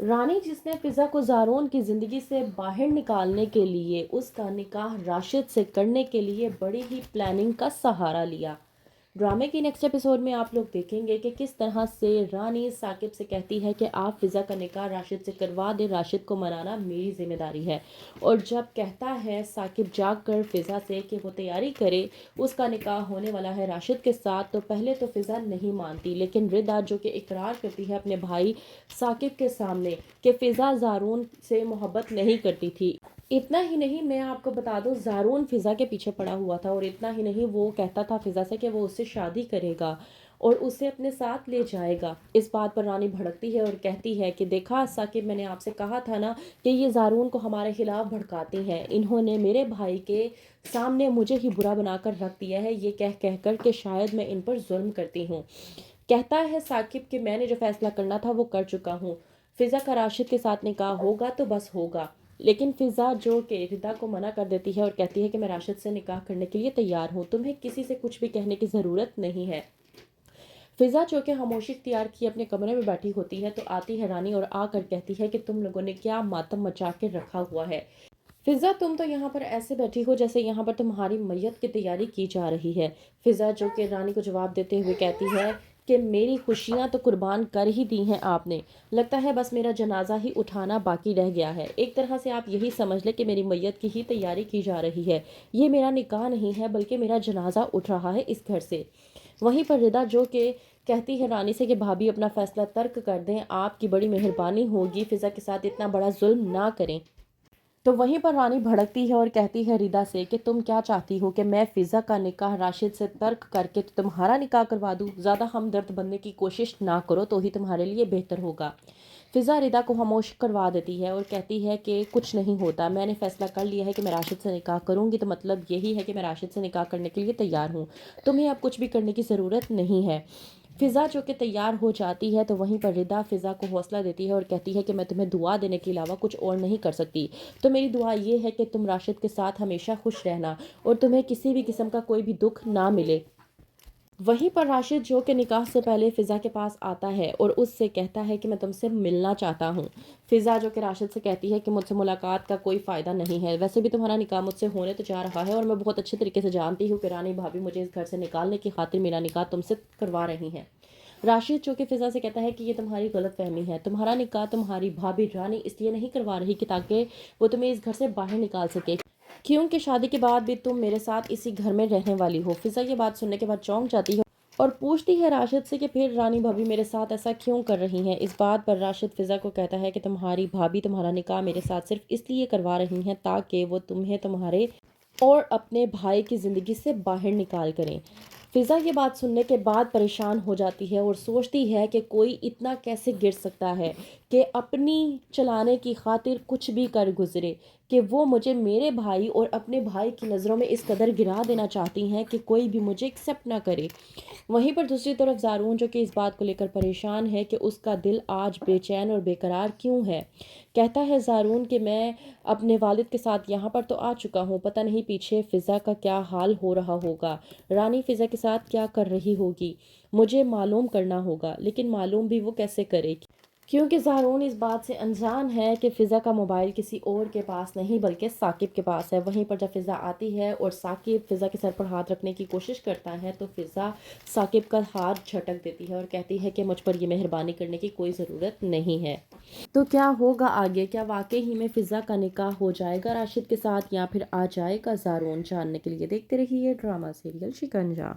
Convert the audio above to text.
رانی جس نے فضا کو زارون کی زندگی سے باہر نکالنے کے لیے اس کا نکاح راشد سے کرنے کے لیے بڑی ہی پلاننگ کا سہارا لیا۔ ڈرامے کی نیکسٹ ایپیسوڈ میں آپ لوگ دیکھیں گے کہ کس طرح سے رانی ثاقب سے کہتی ہے کہ آپ فضا کا نکاح راشد سے کروا دیں، راشد کو منانا میری ذمہ داری ہے۔ اور جب کہتا ہے ثاقب جاگ کر فضا سے کہ وہ تیاری کرے، اس کا نکاح ہونے والا ہے راشد کے ساتھ، تو پہلے تو فضا نہیں مانتی، لیکن ردا جو کہ اقرار کرتی ہے اپنے بھائی ثاقب کے سامنے کہ فضا زارون سے محبت نہیں کرتی تھی۔ اتنا ہی نہیں، میں آپ کو بتا دوں، زارون فضا کے پیچھے پڑا ہوا تھا، اور اتنا ہی نہیں، وہ کہتا تھا فضا سے کہ وہ اس سے شادی کرے گا اور اسے اپنے ساتھ لے جائے گا۔ اس بات پر رانی بھڑکتی ہے اور کہتی ہے کہ دیکھا ثاقب، میں نے آپ سے کہا تھا نا کہ یہ زارون کو ہمارے خلاف بھڑکاتی ہیں، انہوں نے میرے بھائی کے سامنے مجھے ہی برا بنا کر رکھ دیا ہے، یہ کہہ کر کہ شاید میں ان پر ظلم کرتی ہوں۔ کہتا ہے ثاقب کہ میں نے جو فیصلہ کرنا تھا وہ کر چکا ہوں، فضا کا راشد کے ساتھ نکاح ہوگا تو بس ہوگا۔ لیکن فضا جو کہ ردا کو منع کر دیتی ہے اور کہتی ہے کہ میں راشد سے نکاح کرنے کے لیے تیار ہوں، تمہیں کسی سے کچھ بھی کہنے کی ضرورت نہیں ہے۔ فضا جو کہ خاموشی اختیار کی اپنے کمرے میں بیٹھی ہوتی ہے تو آتی ہے رانی اور آ کر کہتی ہے کہ تم لوگوں نے کیا ماتم مچا کے رکھا ہوا ہے۔ فضا، تم تو یہاں پر ایسے بیٹھی ہو جیسے یہاں پر تمہاری میت کی تیاری کی جا رہی ہے۔ فضا جو کہ رانی کو جواب دیتے ہوئے کہتی ہے کہ میری خوشیاں تو قربان کر ہی دی ہیں آپ نے، لگتا ہے بس میرا جنازہ ہی اٹھانا باقی رہ گیا ہے۔ ایک طرح سے آپ یہی سمجھ لیں کہ میری میت کی ہی تیاری کی جا رہی ہے، یہ میرا نکاح نہیں ہے بلکہ میرا جنازہ اٹھ رہا ہے اس گھر سے۔ وہیں پر ردا جو کہ کہتی ہے رانی سے کہ بھابھی اپنا فیصلہ ترک کر دیں، آپ کی بڑی مہربانی ہوگی، فضا کے ساتھ اتنا بڑا ظلم نہ کریں۔ تو وہیں پر رانی بھڑکتی ہے اور کہتی ہے ردا سے کہ تم کیا چاہتی ہو کہ میں فضا کا نکاح راشد سے ترک کر کے تمہارا نکاح کروا دوں؟ زیادہ ہمدرد بننے کی کوشش نہ کرو تو ہی تمہارے لیے بہتر ہوگا۔ فضا ردا کو خاموش کروا دیتی ہے اور کہتی ہے کہ کچھ نہیں ہوتا، میں نے فیصلہ کر لیا ہے کہ میں راشد سے نکاح کروں گی، تو مطلب یہی ہے کہ میں راشد سے نکاح کرنے کے لیے تیار ہوں، تمہیں اب کچھ بھی کرنے کی ضرورت نہیں ہے۔ فضا جو کہ تیار ہو جاتی ہے تو وہیں پر ردا فضا کو حوصلہ دیتی ہے اور کہتی ہے کہ میں تمہیں دعا دینے کے علاوہ کچھ اور نہیں کر سکتی، تو میری دعا یہ ہے کہ تم راشد کے ساتھ ہمیشہ خوش رہنا اور تمہیں کسی بھی قسم کا کوئی بھی دکھ نہ ملے۔ وہیں پر راشد جو کہ نکاح سے پہلے فضا کے پاس آتا ہے اور اس سے کہتا ہے کہ میں تم سے ملنا چاہتا ہوں۔ فضا جو کہ راشد سے کہتی ہے کہ مجھ سے ملاقات کا کوئی فائدہ نہیں ہے، ویسے بھی تمہارا نکاح مجھ سے ہونے تو جا رہا ہے اور میں بہت اچھے طریقے سے جانتی ہوں کہ رانی بھابھی مجھے اس گھر سے نکالنے کی خاطر میرا نکاح تم سے کروا رہی ہیں۔ راشد جو کہ فضا سے کہتا ہے کہ یہ تمہاری غلط فہمی ہے، تمہارا نکاح تمہاری بھابھی رانی اس لیے نہیں کروا رہی کہ تاکہ وہ تمہیں اس گھر سے باہر نکال سکے، کیونکہ شادی کے بعد بھی تم میرے ساتھ اسی گھر میں رہنے والی ہو۔ فضا یہ بات سننے کے بعد چونک جاتی ہے اور پوچھتی ہے راشد سے کہ پھر رانی بھابھی میرے ساتھ ایسا کیوں کر رہی ہیں؟ اس بات پر راشد فضا کو کہتا ہے کہ تمہاری بھابھی تمہارا نکاح میرے ساتھ صرف اس لیے کروا رہی ہیں تاکہ وہ تمہیں تمہارے اور اپنے بھائی کی زندگی سے باہر نکال کریں۔ فضا یہ بات سننے کے بعد پریشان ہو جاتی ہے اور سوچتی ہے کہ کوئی اتنا کیسے گر سکتا ہے کہ اپنی چلانے کی خاطر کچھ بھی کر گزرے، کہ وہ مجھے میرے بھائی اور اپنے بھائی کی نظروں میں اس قدر گرا دینا چاہتی ہیں کہ کوئی بھی مجھے ایکسیپٹ نہ کرے۔ وہیں پر دوسری طرف زارون جو کہ اس بات کو لے کر پریشان ہے کہ اس کا دل آج بے چین اور بے قرار کیوں ہے۔ کہتا ہے زارون کہ میں اپنے والد کے ساتھ یہاں پر تو آ چکا ہوں، پتہ نہیں پیچھے فضا کا کیا حال ہو رہا ہوگا، رانی فضا کے ساتھ کیا کر رہی ہوگی، مجھے معلوم کرنا ہوگا، لیکن معلوم بھی وہ کیسے کرے، کیونکہ زارون اس بات سے انجان ہے کہ فضا کا موبائل کسی اور کے پاس نہیں بلکہ ثاقب کے پاس ہے۔ وہیں پر جب فضا آتی ہے اور ثاقب فضا کے سر پر ہاتھ رکھنے کی کوشش کرتا ہے تو فضا ثاقب کا ہاتھ جھٹک دیتی ہے اور کہتی ہے کہ مجھ پر یہ مہربانی کرنے کی کوئی ضرورت نہیں ہے۔ تو کیا ہوگا آگے؟ کیا واقعی ہی میں فضا کا نکاح ہو جائے گا راشد کے ساتھ یا پھر آ جائے گا زارون؟ جاننے کے لیے دیکھتے رہیے ڈرامہ سیریل شکنجہ۔